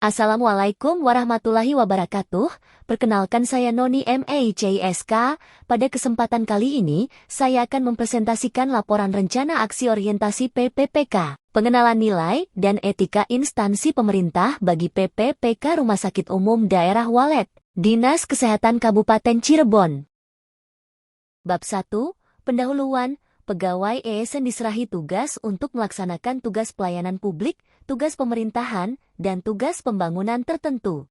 Assalamualaikum warahmatullahi wabarakatuh. Perkenalkan saya Noni MACISK. Pada kesempatan kali ini, saya akan mempresentasikan laporan rencana aksi orientasi PPPK, pengenalan nilai dan etika instansi pemerintah bagi PPPK Rumah Sakit Umum Daerah Walet, Dinas Kesehatan Kabupaten Cirebon. Bab 1, Pendahuluan. Pegawai ESN diserahi tugas untuk melaksanakan tugas pelayanan publik, tugas pemerintahan, dan tugas pembangunan tertentu.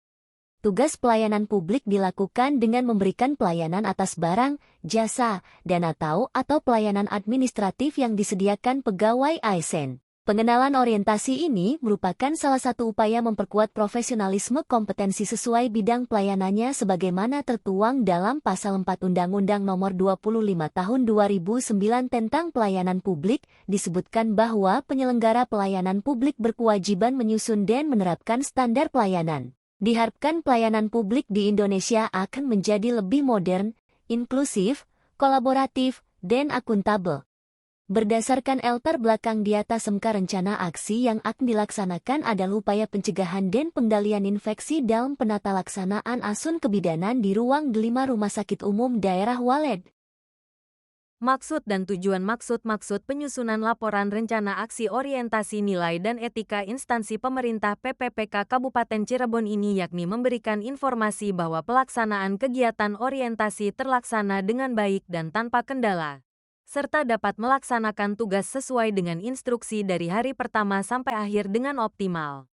Tugas pelayanan publik dilakukan dengan memberikan pelayanan atas barang, jasa, dan atau pelayanan administratif yang disediakan pegawai ASN. Pengenalan orientasi ini merupakan salah satu upaya memperkuat profesionalisme kompetensi sesuai bidang pelayanannya sebagaimana tertuang dalam Pasal 4 Undang-Undang Nomor 25 Tahun 2009 tentang Pelayanan Publik. Disebutkan bahwa penyelenggara pelayanan publik berkewajiban menyusun dan menerapkan standar pelayanan. Diharapkan pelayanan publik di Indonesia akan menjadi lebih modern, inklusif, kolaboratif, dan akuntabel. Berdasarkan latar belakang di atas, rencana aksi yang akan dilaksanakan adalah upaya pencegahan dan pengendalian infeksi dalam penata laksanaan asun kebidanan di ruang 5 Rumah Sakit Umum Daerah Walet. Maksud dan tujuan. Maksud penyusunan laporan rencana aksi orientasi nilai dan etika instansi pemerintah PPPK Kabupaten Cirebon ini yakni memberikan informasi bahwa pelaksanaan kegiatan orientasi terlaksana dengan baik dan tanpa kendala, serta dapat melaksanakan tugas sesuai dengan instruksi dari hari pertama sampai akhir dengan optimal.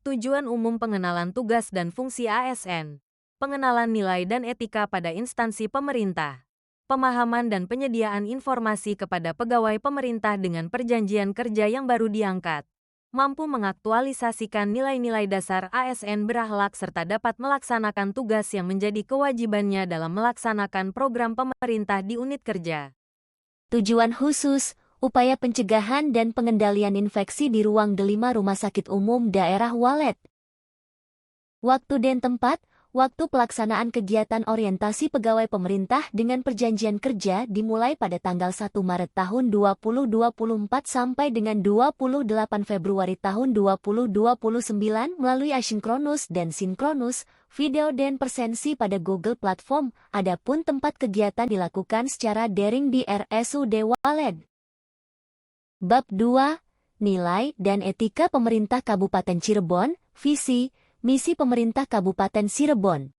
Tujuan umum pengenalan tugas dan fungsi ASN, pengenalan nilai dan etika pada instansi pemerintah, pemahaman dan penyediaan informasi kepada pegawai pemerintah dengan perjanjian kerja yang baru diangkat, mampu mengaktualisasikan nilai-nilai dasar ASN berakhlak serta dapat melaksanakan tugas yang menjadi kewajibannya dalam melaksanakan program pemerintah di unit kerja. Tujuan khusus, upaya pencegahan dan pengendalian infeksi di ruang 5 Rumah Sakit Umum Daerah Walet. Waktu dan tempat. Waktu pelaksanaan kegiatan orientasi pegawai pemerintah dengan perjanjian kerja dimulai pada tanggal 1 Maret tahun 2024 sampai dengan 28 Februari tahun 2029 melalui asinkronus dan sinkronus, video dan presensi pada Google Platform. Adapun tempat kegiatan dilakukan secara daring di RSUD Walet. Bab 2, Nilai dan Etika Pemerintah Kabupaten Cirebon, Visi, Misi Pemerintah Kabupaten Cirebon.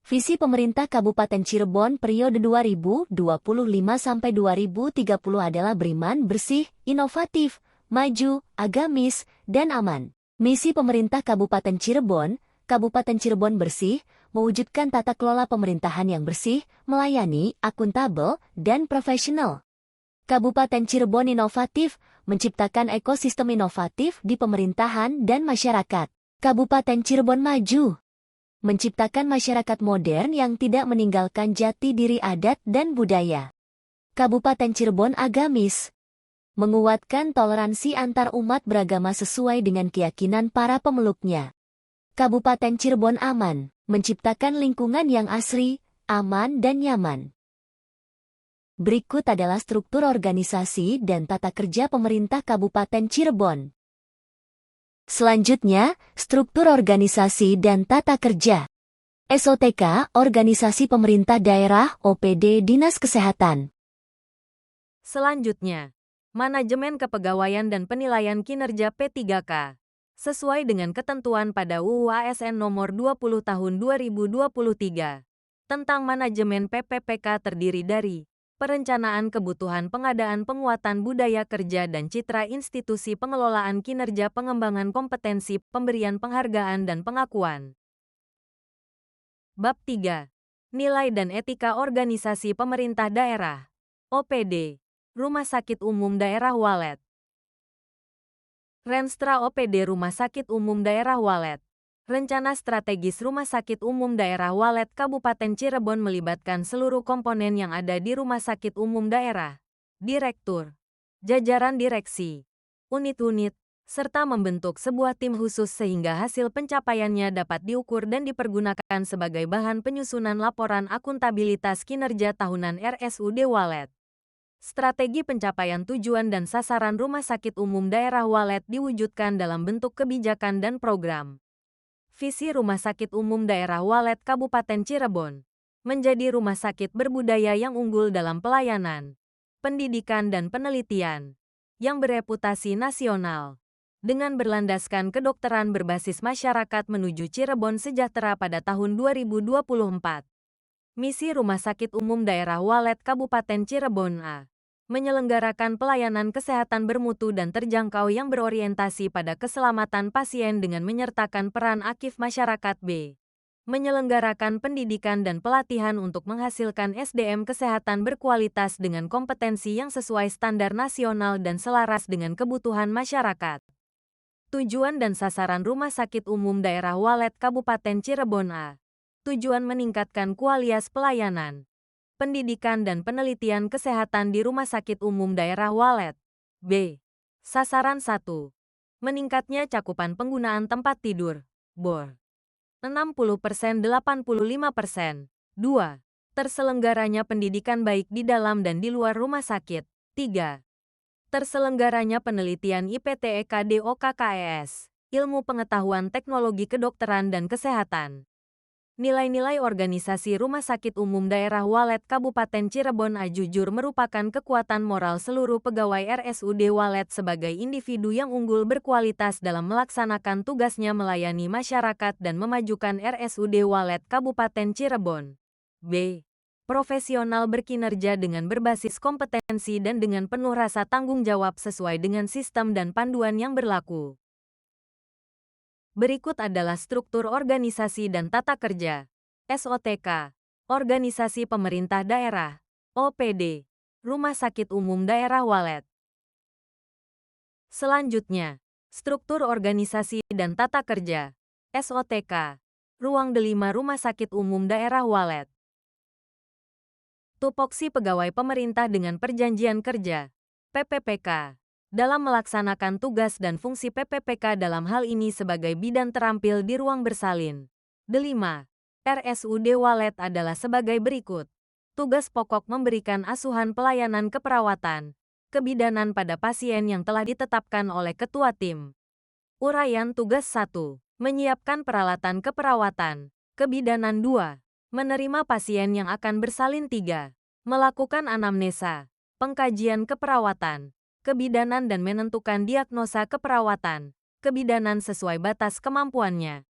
Visi Pemerintah Kabupaten Cirebon periode 2025 sampai 2030 adalah beriman, bersih, inovatif, maju, agamis, dan aman. Misi Pemerintah Kabupaten Cirebon, Kabupaten Cirebon bersih, mewujudkan tata kelola pemerintahan yang bersih, melayani, akuntabel, dan profesional. Kabupaten Cirebon inovatif, menciptakan ekosistem inovatif di pemerintahan dan masyarakat. Kabupaten Cirebon maju, menciptakan masyarakat modern yang tidak meninggalkan jati diri adat dan budaya. Kabupaten Cirebon agamis, menguatkan toleransi antar umat beragama sesuai dengan keyakinan para pemeluknya. Kabupaten Cirebon aman, menciptakan lingkungan yang asri, aman dan nyaman. Berikut adalah struktur organisasi dan tata kerja pemerintah Kabupaten Cirebon. Selanjutnya, struktur organisasi dan tata kerja. SOTK, Organisasi Pemerintah Daerah, OPD Dinas Kesehatan. Selanjutnya, Manajemen Kepegawaian dan Penilaian Kinerja P3K. Sesuai dengan ketentuan pada UU ASN Nomor 20 Tahun 2023. Tentang manajemen PPPK terdiri dari perencanaan kebutuhan pengadaan penguatan budaya kerja dan citra institusi pengelolaan kinerja pengembangan kompetensi pemberian penghargaan dan pengakuan. Bab 3. Nilai dan Etika Organisasi Pemerintah Daerah OPD Rumah Sakit Umum Daerah Walet. Renstra OPD Rumah Sakit Umum Daerah Walet. Rencana Strategis Rumah Sakit Umum Daerah Walet Kabupaten Cirebon melibatkan seluruh komponen yang ada di Rumah Sakit Umum Daerah, direktur, jajaran direksi, unit-unit, serta membentuk sebuah tim khusus sehingga hasil pencapaiannya dapat diukur dan dipergunakan sebagai bahan penyusunan laporan akuntabilitas kinerja tahunan RSUD Walet. Strategi pencapaian tujuan dan sasaran Rumah Sakit Umum Daerah Walet diwujudkan dalam bentuk kebijakan dan program. Visi Rumah Sakit Umum Daerah Walet Kabupaten Cirebon menjadi rumah sakit berbudaya yang unggul dalam pelayanan, pendidikan dan penelitian, yang bereputasi nasional. Dengan berlandaskan kedokteran berbasis masyarakat menuju Cirebon sejahtera pada tahun 2024. Misi Rumah Sakit Umum Daerah Walet Kabupaten Cirebon A. Menyelenggarakan pelayanan kesehatan bermutu dan terjangkau yang berorientasi pada keselamatan pasien dengan menyertakan peran aktif masyarakat B. Menyelenggarakan pendidikan dan pelatihan untuk menghasilkan SDM kesehatan berkualitas dengan kompetensi yang sesuai standar nasional dan selaras dengan kebutuhan masyarakat. Tujuan dan sasaran Rumah Sakit Umum Daerah Walet Kabupaten Cirebon A. Tujuan meningkatkan kualitas pelayanan, pendidikan dan penelitian kesehatan di Rumah Sakit Umum Daerah Walet. B. Sasaran 1. Meningkatnya cakupan penggunaan tempat tidur, BOR. 60% 85%. 2. Terselenggaranya pendidikan baik di dalam dan di luar rumah sakit. 3. Terselenggaranya penelitian IPTEK-DOKKES, ilmu pengetahuan teknologi kedokteran dan kesehatan. Nilai-nilai organisasi Rumah Sakit Umum Daerah Walet Kabupaten Cirebon A jujur merupakan kekuatan moral seluruh pegawai RSUD Walet sebagai individu yang unggul berkualitas dalam melaksanakan tugasnya melayani masyarakat dan memajukan RSUD Walet Kabupaten Cirebon. B. Profesional berkinerja dengan berbasis kompetensi dan dengan penuh rasa tanggung jawab sesuai dengan sistem dan panduan yang berlaku. Berikut adalah struktur organisasi dan tata kerja. SOTK, Organisasi Pemerintah Daerah, OPD, Rumah Sakit Umum Daerah Walet. Selanjutnya, struktur organisasi dan tata kerja. SOTK, Ruang Delima Rumah Sakit Umum Daerah Walet. Tupoksi pegawai pemerintah dengan perjanjian kerja, PPPK. Dalam melaksanakan tugas dan fungsi PPPK dalam hal ini sebagai bidan terampil di ruang bersalin. Delima, RSUD Walet adalah sebagai berikut. Tugas pokok memberikan asuhan pelayanan keperawatan, kebidanan pada pasien yang telah ditetapkan oleh Ketua Tim. Uraian tugas 1. Menyiapkan peralatan keperawatan, kebidanan 2. Menerima pasien yang akan bersalin 3. Melakukan anamnesa, pengkajian keperawatan, kebidanan dan menentukan diagnosa keperawatan, kebidanan sesuai batas kemampuannya.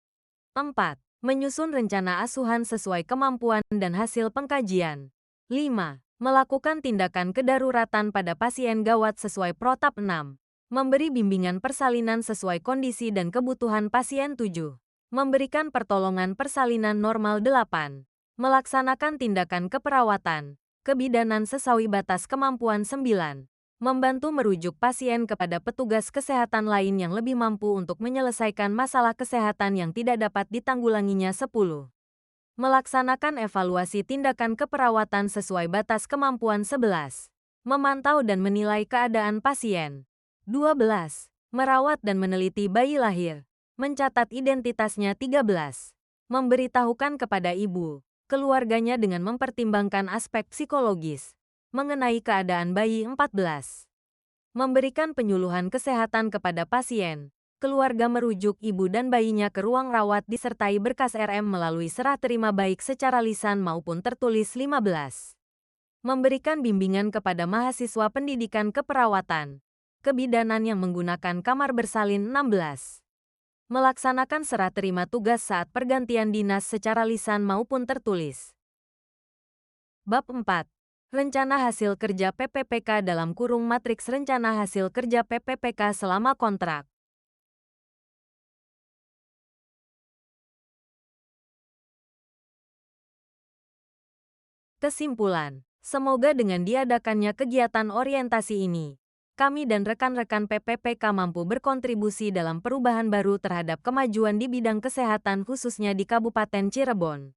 4. Menyusun rencana asuhan sesuai kemampuan dan hasil pengkajian. 5. Melakukan tindakan kedaruratan pada pasien gawat sesuai Protap 6. Memberi bimbingan persalinan sesuai kondisi dan kebutuhan pasien 7. Memberikan pertolongan persalinan normal 8. Melaksanakan tindakan keperawatan, kebidanan sesuai batas kemampuan 9. Membantu merujuk pasien kepada petugas kesehatan lain yang lebih mampu untuk menyelesaikan masalah kesehatan yang tidak dapat ditanggulanginya 10. Melaksanakan evaluasi tindakan keperawatan sesuai batas kemampuan 11. Memantau dan menilai keadaan pasien. 12. Merawat dan meneliti bayi lahir. Mencatat identitasnya 13. Memberitahukan kepada ibu, keluarganya dengan mempertimbangkan aspek psikologis mengenai keadaan bayi 14. Memberikan penyuluhan kesehatan kepada pasien. Keluarga merujuk ibu dan bayinya ke ruang rawat disertai berkas RM melalui serah terima baik secara lisan maupun tertulis 15. Memberikan bimbingan kepada mahasiswa pendidikan keperawatan, kebidanan yang menggunakan kamar bersalin 16. Melaksanakan serah terima tugas saat pergantian dinas secara lisan maupun tertulis. Bab 4. Rencana hasil kerja PPPK dalam kurung matriks rencana hasil kerja PPPK selama kontrak. Kesimpulan, semoga dengan diadakannya kegiatan orientasi ini, kami dan rekan-rekan PPPK mampu berkontribusi dalam perubahan baru terhadap kemajuan di bidang kesehatan khususnya di Kabupaten Cirebon.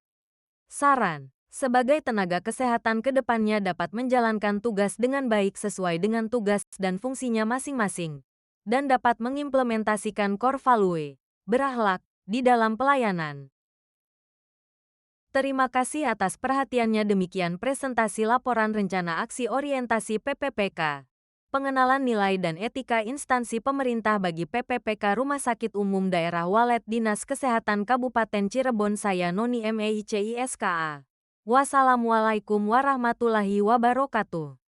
Saran. Sebagai tenaga kesehatan ke depannya dapat menjalankan tugas dengan baik sesuai dengan tugas dan fungsinya masing-masing, dan dapat mengimplementasikan core value, berakhlak, di dalam pelayanan. Terima kasih atas perhatiannya. Demikian presentasi laporan rencana aksi orientasi PPPK. pengenalan nilai dan etika instansi pemerintah bagi PPPK Rumah Sakit Umum Daerah Walet Dinas Kesehatan Kabupaten Cirebon. Saya Noni MEICISKA. Wassalamualaikum warahmatullahi wabarakatuh.